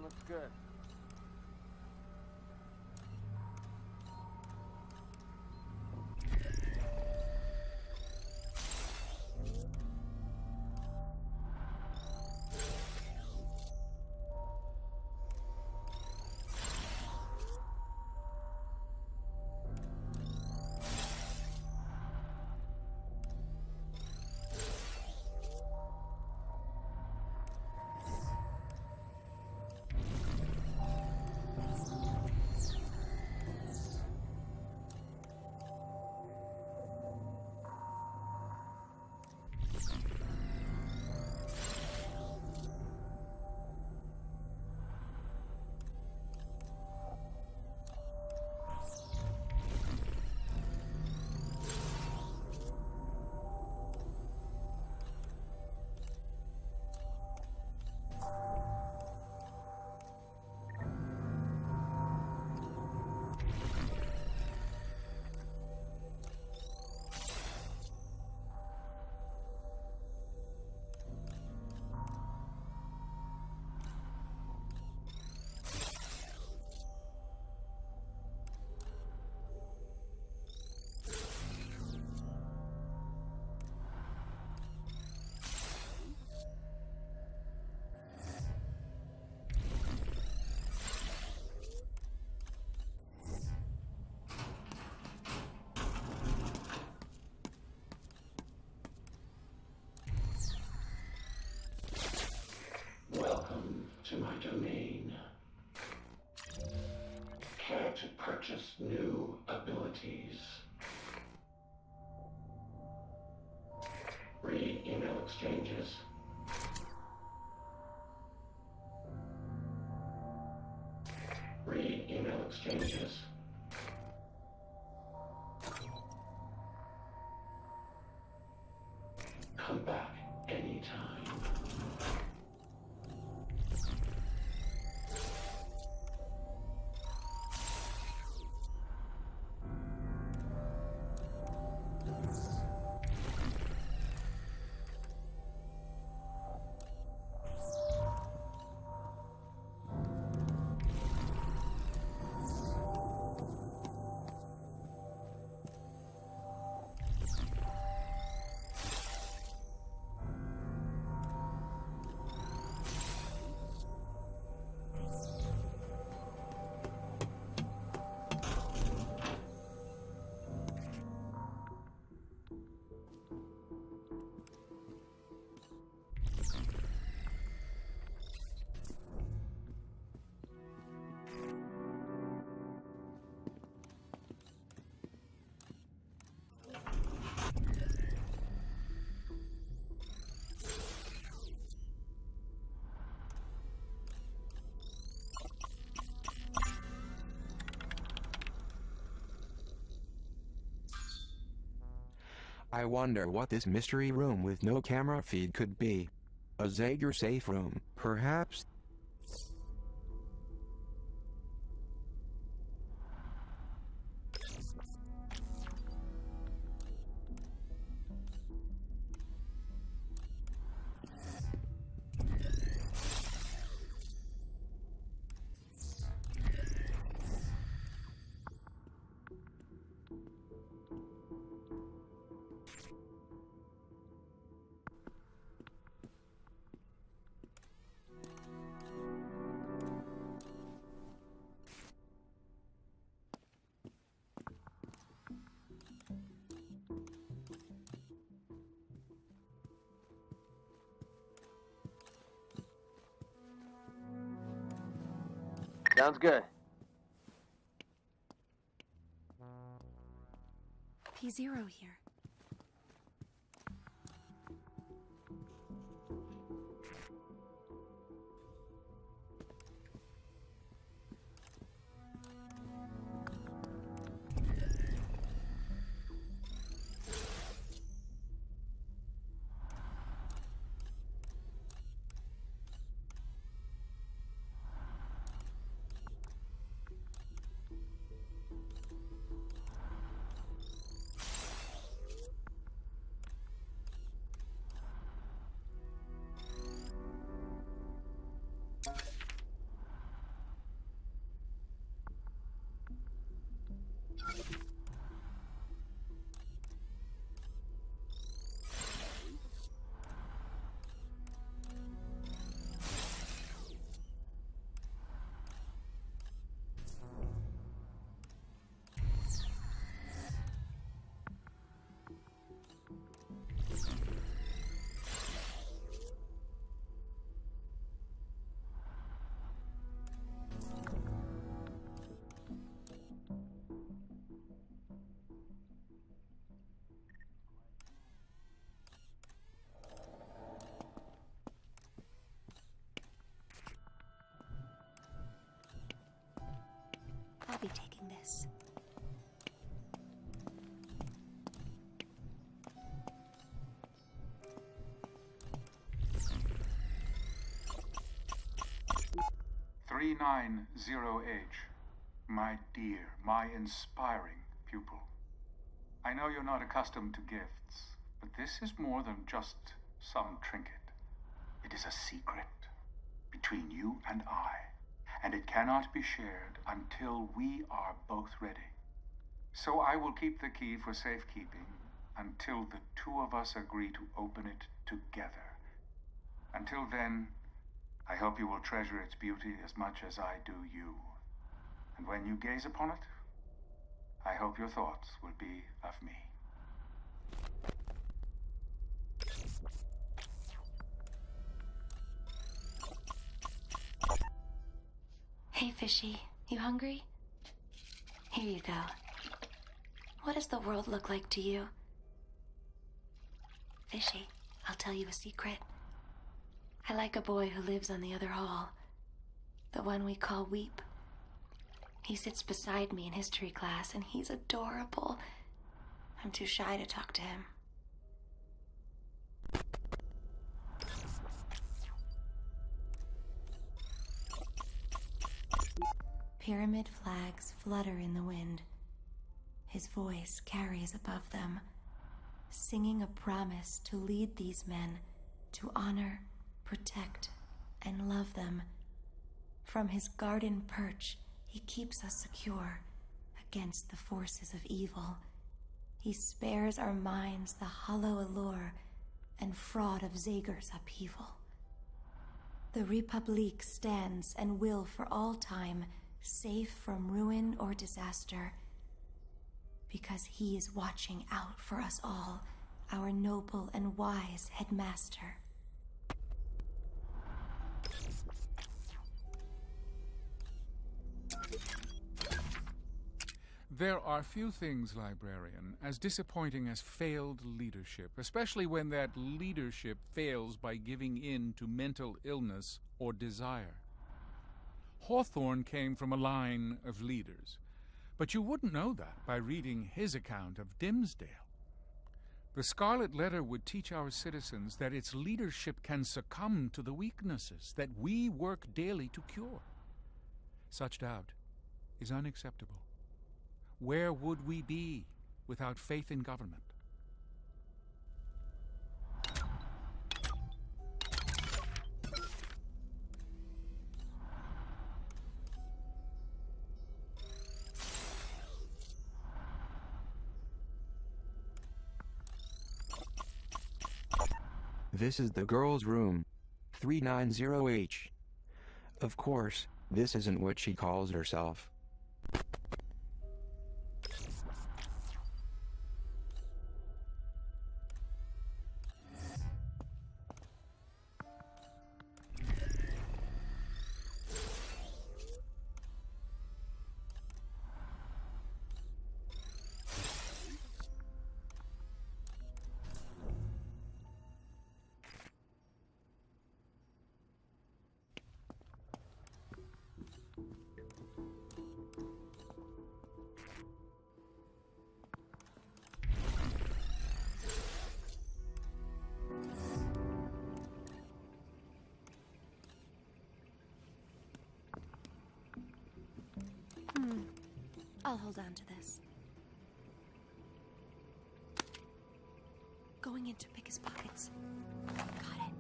looks good. Welcome to my domain. Care to purchase new abilities? Read email exchanges. Read email exchanges. Come back anytime. I wonder what this mystery room with no camera feed could be. A Zager safe room, perhaps? Sounds good. P0 here. 390H, my dear, my inspiring pupil. I know you're not accustomed to gifts, but this is more than just some trinket. It is a secret between you and I, and it cannot be shared until we are both ready. So I will keep the key for safekeeping until the two of us agree to open it together. Until then, I hope you will treasure its beauty as much as I do you. And when you gaze upon it, I hope your thoughts will be of me. Hey, Fishy. You hungry? Here you go. What does the world look like to you? Fishy, I'll tell you a secret. I like a boy who lives on the other hall. The one we call Weep. He sits beside me in history class, and he's adorable. I'm too shy to talk to him. Pyramid flags flutter in the wind. His voice carries above them, singing a promise to lead these men to honor, protect, and love them. From his garden perch, he keeps us secure against the forces of evil. He spares our minds the hollow allure and fraud of Zager's upheaval. The Republique stands and will for all time, safe from ruin or disaster, because he is watching out for us all, our noble and wise headmaster. There are few things, librarian, as disappointing as failed leadership, especially when that leadership fails by giving in to mental illness or desire. Hawthorne came from a line of leaders, but you wouldn't know that by reading his account of Dimsdale. The Scarlet Letter would teach our citizens that its leadership can succumb to the weaknesses that we work daily to cure. Such doubt is unacceptable. Where would we be without faith in government? This is the girl's room. 390H. Of course, this isn't what she calls herself. I'll hold on to this. Going in to pick his pockets. Got it.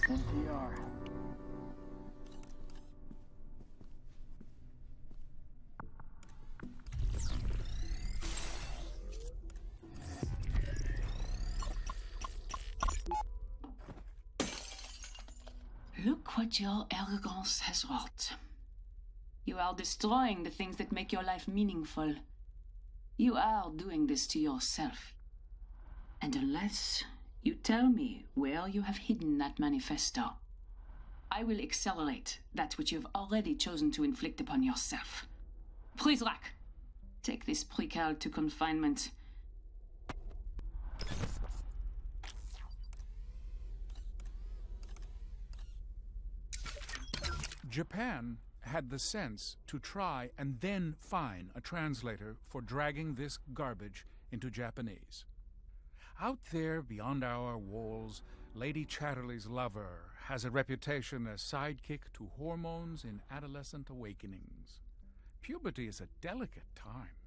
NPR. Look what your arrogance has wrought. You are destroying the things that make your life meaningful. You are doing this to yourself. And unless you tell me where you have hidden that manifesto, I will accelerate that which you've already chosen to inflict upon yourself. Prizrak, take this precal to confinement. Japan had the sense to try and then fine a translator for dragging this garbage into Japanese. Out there beyond our walls, Lady Chatterley's lover has a reputation as sidekick to hormones in adolescent awakenings. Puberty is a delicate time.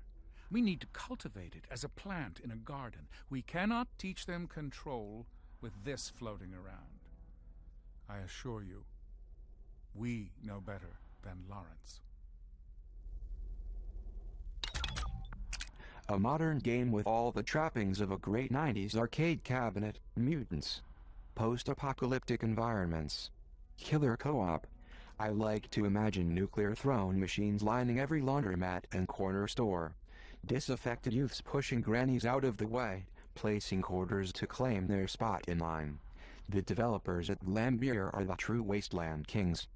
We need to cultivate it as a plant in a garden. We cannot teach them control with this floating around. I assure you, we know better than Lawrence. A modern game with all the trappings of a great 90s arcade cabinet, mutants, post-apocalyptic environments, killer co-op. I like to imagine nuclear throne machines lining every laundromat and corner store, disaffected youths pushing grannies out of the way, placing quarters to claim their spot in line. The developers at Lambier are the true wasteland kings.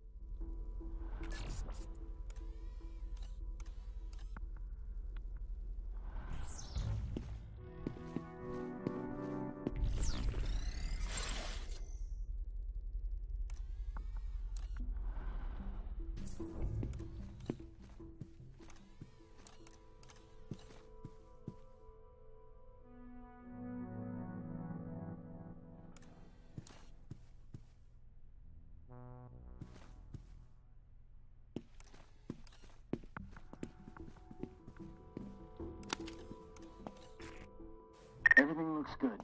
Everything looks good.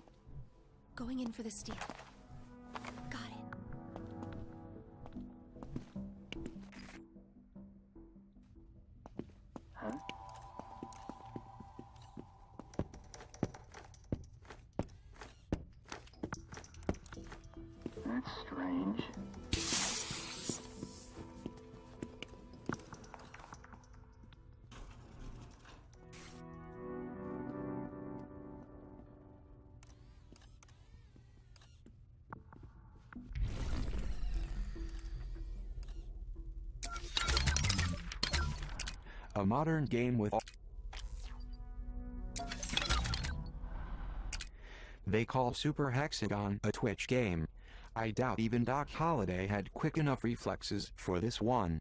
Going in for the steal. Got it. Huh? That's strange. A modern game with all they call Super Hexagon a Twitch game. I doubt even Doc Holliday had quick enough reflexes for this one.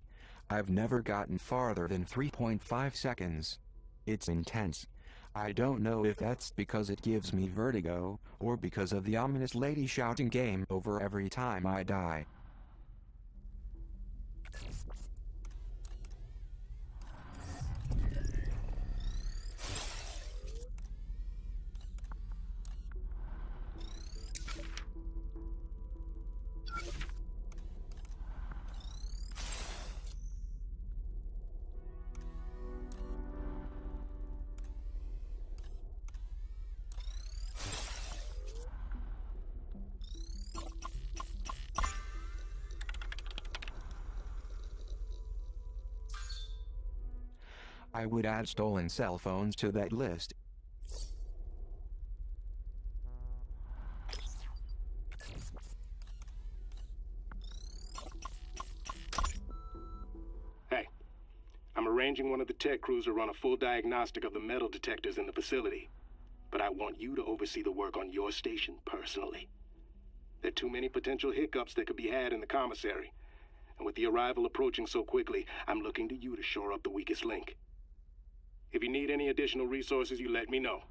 I've never gotten farther than 3.5 seconds. It's intense. I don't know if that's because it gives me vertigo, or because of the ominous lady shouting game over every time I die. I would add stolen cell phones to that list. Hey, I'm arranging one of the tech crews to run a full diagnostic of the metal detectors in the facility. But I want you to oversee the work on your station personally. There are too many potential hiccups that could be had in the commissary. And with the arrival approaching so quickly, I'm looking to you to shore up the weakest link. If you need any additional resources, you let me know.